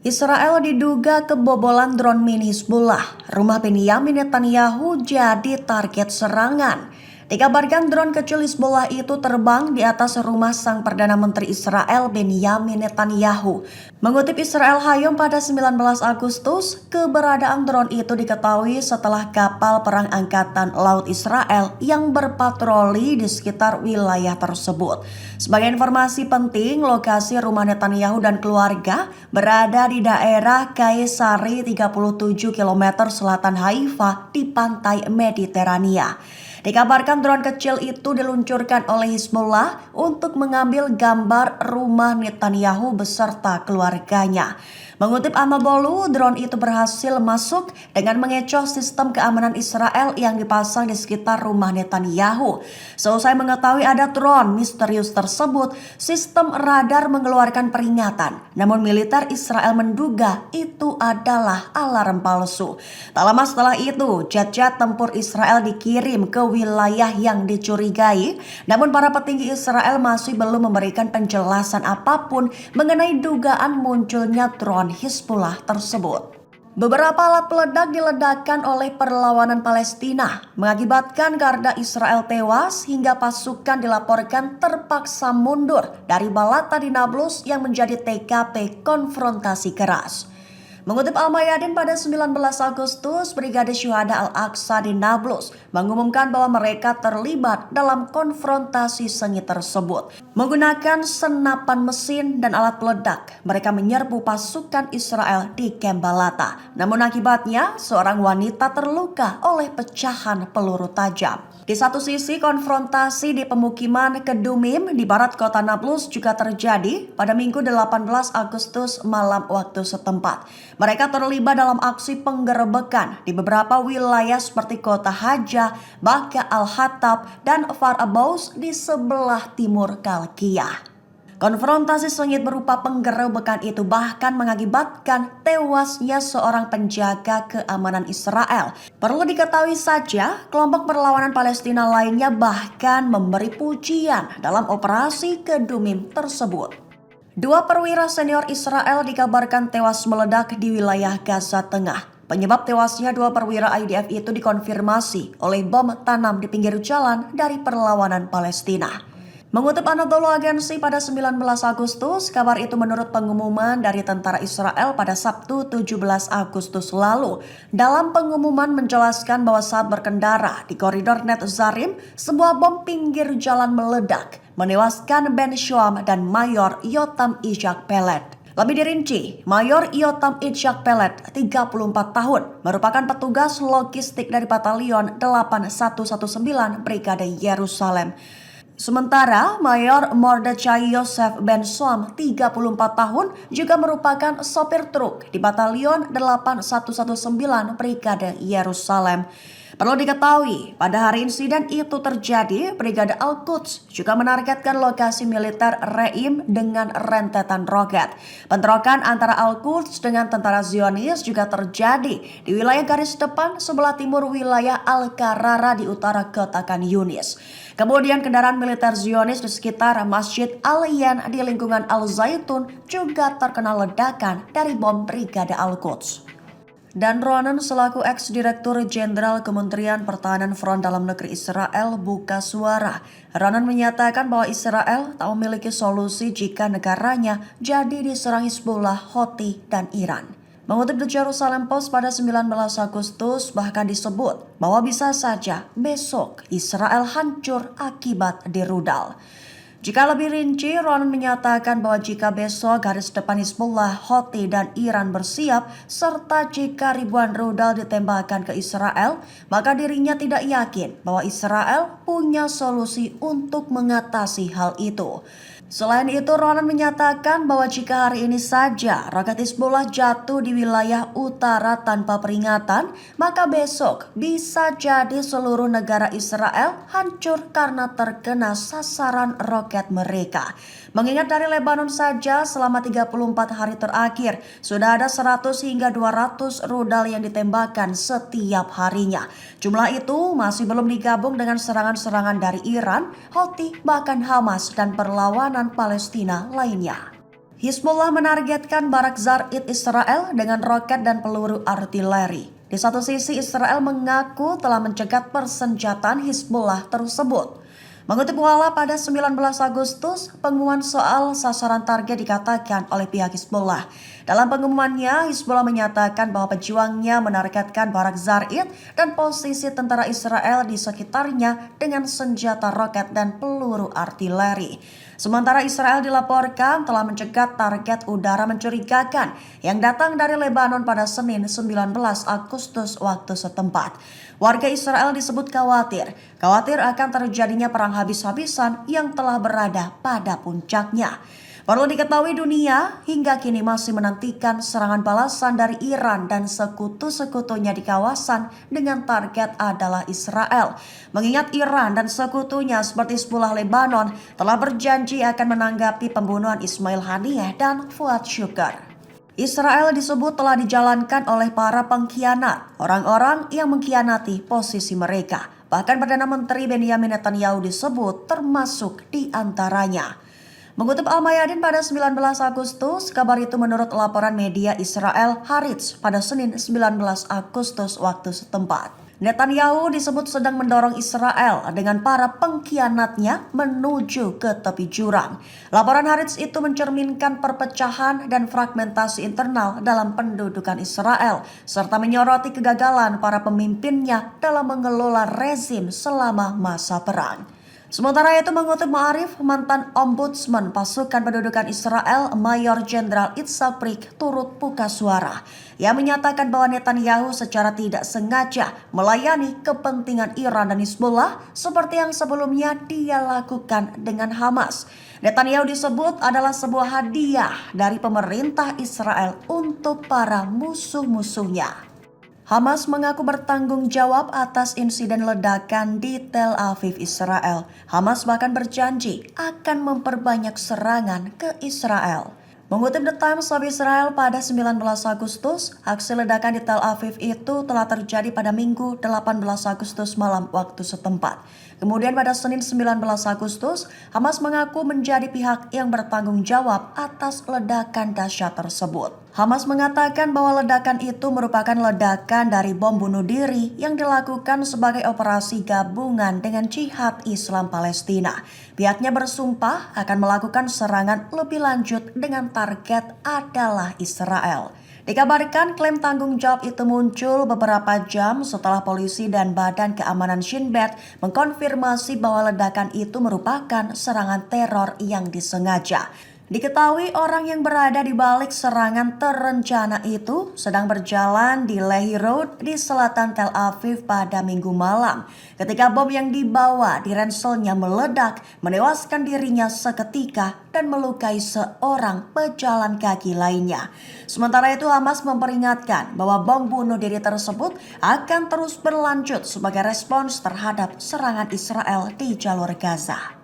Israel diduga kebobolan drone mini Hizbullah. Rumah Benyamin Netanyahu jadi target serangan. Dikabarkan drone kecil Hizbullah itu terbang di atas rumah sang Perdana Menteri Israel Benyamin Netanyahu. Mengutip Israel Hayom pada 19 Agustus, keberadaan drone itu diketahui setelah kapal perang Angkatan Laut Israel yang berpatroli di sekitar wilayah tersebut. Sebagai informasi penting, lokasi rumah Netanyahu dan keluarga berada di daerah Kaisari 37 km selatan Haifa di pantai Mediterania. Dikabarkan drone kecil itu diluncurkan oleh Hizbullah untuk mengambil gambar rumah Netanyahu beserta keluarganya. Mengutip Anadolu, drone itu berhasil masuk dengan mengecoh sistem keamanan Israel yang dipasang di sekitar rumah Netanyahu. Seusai mengetahui ada drone misterius tersebut, sistem radar mengeluarkan peringatan. Namun militer Israel menduga itu adalah alarm palsu. Tak lama setelah itu, jet-jet tempur Israel dikirim ke wilayah yang dicurigai. Namun para petinggi Israel masih belum memberikan penjelasan apapun mengenai dugaan munculnya drone Hizbullah tersebut. Beberapa alat peledak diledakkan oleh perlawanan Palestina, mengakibatkan garda Israel tewas hingga pasukan dilaporkan terpaksa mundur dari Balata di Nablus yang menjadi TKP konfrontasi keras. Mengutip Al-Mayadin pada 19 Agustus, Brigade Syuhada Al-Aqsa di Nablus mengumumkan bahwa mereka terlibat dalam konfrontasi sengit tersebut. Menggunakan senapan mesin dan alat peledak, mereka menyerbu pasukan Israel di Kem Balata. Namun akibatnya, seorang wanita terluka oleh pecahan peluru tajam. Di satu sisi, konfrontasi di pemukiman Kedumim di barat kota Nablus juga terjadi pada Minggu 18 Agustus malam waktu setempat. Mereka terlibat dalam aksi penggerebekan di beberapa wilayah seperti kota Haja, Baka Al-Hatab, dan Far Abaus di sebelah timur Kalkiyah. Konfrontasi sengit berupa penggerebekan itu bahkan mengakibatkan tewasnya seorang penjaga keamanan Israel. Perlu diketahui saja, kelompok perlawanan Palestina lainnya bahkan memberi pujian dalam operasi Kedumim tersebut. Dua perwira senior Israel dikabarkan tewas meledak di wilayah Gaza Tengah. Penyebab tewasnya dua perwira IDF itu dikonfirmasi oleh bom tanam di pinggir jalan dari perlawanan Palestina. Mengutip Anadolu Agensi pada 19 Agustus, kabar itu menurut pengumuman dari tentara Israel pada Sabtu 17 Agustus lalu. Dalam pengumuman menjelaskan bahwa saat berkendara di koridor Netzarim, sebuah bom pinggir jalan meledak, menewaskan Ben Shoam dan Mayor Yotam Ishak Pelet. Lebih dirinci, Mayor Yotam Ishak Pelet, 34 tahun, merupakan petugas logistik dari Batalion 8119 Brigade Yerusalem. Sementara Mayor Mordechai Yosef Ben Shoam, 34 tahun, juga merupakan sopir truk di Batalion 8119 Brigade Yerusalem. Perlu diketahui, pada hari insiden itu terjadi, Brigade Al-Quds juga menargetkan lokasi militer Reim dengan rentetan roket. Bentrokan antara Al-Quds dengan tentara Zionis juga terjadi di wilayah garis depan sebelah timur wilayah Al-Qarara di utara kota Khan Yunis. Kemudian kendaraan militer Zionis di sekitar Masjid Al-Yan di lingkungan Al-Zaitun juga terkena ledakan dari bom Brigade Al-Quds. Dan Ronan selaku ex-direktur Jenderal Kementerian Pertahanan Front Dalam Negeri Israel buka suara. Ronan menyatakan bahwa Israel tak memiliki solusi jika negaranya jadi diserang Hizbullah, Houthi, dan Iran. Mengutip The Jerusalem Post pada 19 Agustus bahkan disebut bahwa bisa saja besok Israel hancur akibat dirudal. Jika lebih rinci, Ronan menyatakan bahwa jika besok garis depan Hizbullah, Houthi, dan Iran bersiap, serta jika ribuan rudal ditembakkan ke Israel, maka dirinya tidak yakin bahwa Israel punya solusi untuk mengatasi hal itu. Selain itu, Ronan menyatakan bahwa jika hari ini saja roket Hizbullah jatuh di wilayah utara tanpa peringatan, maka besok bisa jadi seluruh negara Israel hancur karena terkena sasaran roket mereka. Mengingat dari Lebanon saja selama 34 hari terakhir, sudah ada 100 hingga 200 rudal yang ditembakkan setiap harinya. Jumlah itu masih belum digabung dengan serangan-serangan dari Iran, Houthi, bahkan Hamas dan perlawanan Palestina lainnya. Hizbullah menargetkan Barak Zaid Israel dengan roket dan peluru artileri. Di satu sisi Israel mengaku telah mencegat persenjataan Hizbullah tersebut. Mengutip Wala pada 19 Agustus, pengumuman soal sasaran target dikatakan oleh pihak Hizbullah. Dalam pengumumannya, Hizbullah menyatakan bahwa pejuangnya menargetkan Barak Zaid dan posisi tentara Israel di sekitarnya dengan senjata roket dan peluru artileri. Sementara Israel dilaporkan telah mencegat target udara mencurigakan yang datang dari Lebanon pada Senin 19 Agustus waktu setempat. Warga Israel disebut khawatir akan terjadinya perang habis-habisan yang telah berada pada puncaknya. Perlu diketahui dunia hingga kini masih menantikan serangan balasan dari Iran dan sekutu-sekutunya di kawasan dengan target adalah Israel. Mengingat Iran dan sekutunya seperti Hizbullah Lebanon telah berjanji akan menanggapi pembunuhan Ismail Haniyeh dan Fuad Shukr. Israel disebut telah dijalankan oleh para pengkhianat, orang-orang yang mengkhianati posisi mereka. Bahkan Perdana Menteri Benjamin Netanyahu disebut termasuk di antaranya. Mengutip Al-Mayadin pada 19 Agustus, kabar itu menurut laporan media Israel Haaretz pada Senin 19 Agustus waktu setempat. Netanyahu disebut sedang mendorong Israel dengan para pengkhianatnya menuju ke tepi jurang. Laporan Haaretz itu mencerminkan perpecahan dan fragmentasi internal dalam pendudukan Israel, serta menyoroti kegagalan para pemimpinnya dalam mengelola rezim selama masa perang. Sementara itu mengutip Ma'arif, mantan ombudsman pasukan pendudukan Israel Mayor Jenderal Itzhak Brik turut buka suara. Ia menyatakan bahwa Netanyahu secara tidak sengaja melayani kepentingan Iran dan Hizbullah seperti yang sebelumnya dia lakukan dengan Hamas. Netanyahu disebut adalah sebuah hadiah dari pemerintah Israel untuk para musuh-musuhnya. Hamas mengaku bertanggung jawab atas insiden ledakan di Tel Aviv, Israel. Hamas bahkan berjanji akan memperbanyak serangan ke Israel. Mengutip The Times of Israel pada 19 Agustus, aksi ledakan di Tel Aviv itu telah terjadi pada Minggu 18 Agustus malam waktu setempat. Kemudian pada Senin 19 Agustus, Hamas mengaku menjadi pihak yang bertanggung jawab atas ledakan dahsyat tersebut. Hamas mengatakan bahwa ledakan itu merupakan ledakan dari bom bunuh diri yang dilakukan sebagai operasi gabungan dengan Jihad Islam Palestina. Pihaknya bersumpah akan melakukan serangan lebih lanjut dengan target adalah Israel. Dikabarkan klaim tanggung jawab itu muncul beberapa jam setelah polisi dan Badan Keamanan Shin Bet mengkonfirmasi bahwa ledakan itu merupakan serangan teror yang disengaja. Diketahui orang yang berada di balik serangan terencana itu sedang berjalan di Lehi Road di selatan Tel Aviv pada Minggu malam. Ketika bom yang dibawa di ranselnya meledak, menewaskan dirinya seketika dan melukai seorang pejalan kaki lainnya. Sementara itu Hamas memperingatkan bahwa bom bunuh diri tersebut akan terus berlanjut sebagai respons terhadap serangan Israel di jalur Gaza.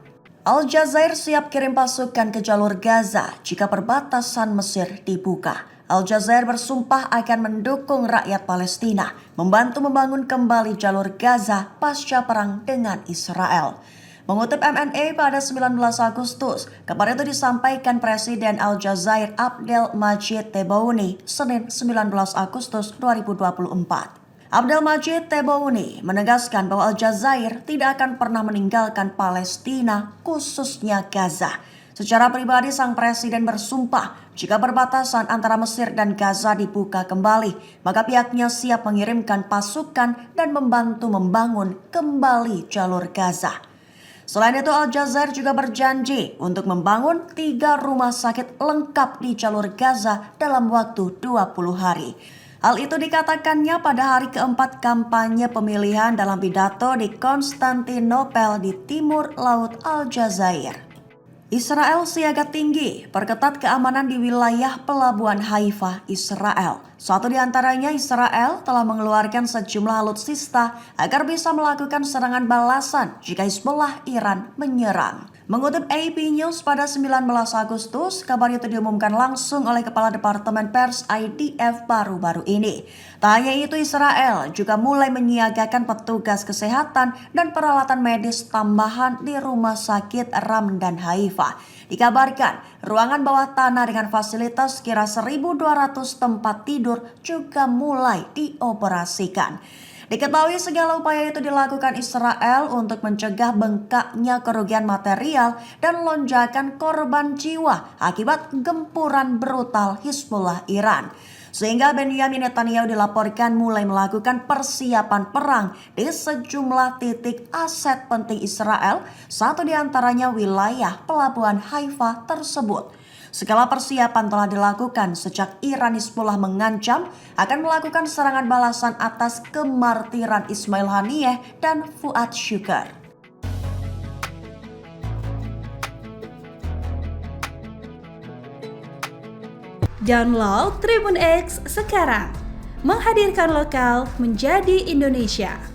Al Jazair siap kirim pasukan ke jalur Gaza jika perbatasan Mesir dibuka. Al Jazair bersumpah akan mendukung rakyat Palestina, membantu membangun kembali jalur Gaza pasca perang dengan Israel. Mengutip MNA pada 19 Agustus, kabar itu disampaikan Presiden Al Jazair Abdel Majid Tebboune Senin 19 Agustus 2024. Abdel Majid Tebboune menegaskan bahwa Al Jazair tidak akan pernah meninggalkan Palestina, khususnya Gaza. Secara pribadi sang presiden bersumpah jika perbatasan antara Mesir dan Gaza dibuka kembali, maka pihaknya siap mengirimkan pasukan dan membantu membangun kembali jalur Gaza. Selain itu Al Jazair juga berjanji untuk membangun 3 rumah sakit lengkap di jalur Gaza dalam waktu 20 hari. Hal itu dikatakannya pada hari keempat kampanye pemilihan dalam pidato di Konstantinopel di timur laut Al Jazair. Israel siaga tinggi, perketat keamanan di wilayah pelabuhan Haifa, Israel. Satu di antaranya Israel telah mengeluarkan sejumlah alutsista agar bisa melakukan serangan balasan jika Hizbullah Iran menyerang. Mengutip AP News pada 19 Agustus, kabar itu diumumkan langsung oleh Kepala Departemen Pers IDF baru-baru ini. Tak hanya itu, Israel juga mulai menyiagakan petugas kesehatan dan peralatan medis tambahan di rumah sakit Ram dan Haifa. Dikabarkan, ruangan bawah tanah dengan fasilitas kira 1.200 tempat tidur juga mulai dioperasikan. Diketahui segala upaya itu dilakukan Israel untuk mencegah bengkaknya kerugian material dan lonjakan korban jiwa akibat gempuran brutal Hizbullah Iran. Sehingga Benyamin Netanyahu dilaporkan mulai melakukan persiapan perang di sejumlah titik aset penting Israel, satu diantaranya wilayah pelabuhan Haifa tersebut. Segala persiapan telah dilakukan sejak Iran Hizbullah mengancam akan melakukan serangan balasan atas kemartiran Ismail Haniyeh dan Fuad Shukar. Download Tribun X sekarang, menghadirkan lokal menjadi Indonesia.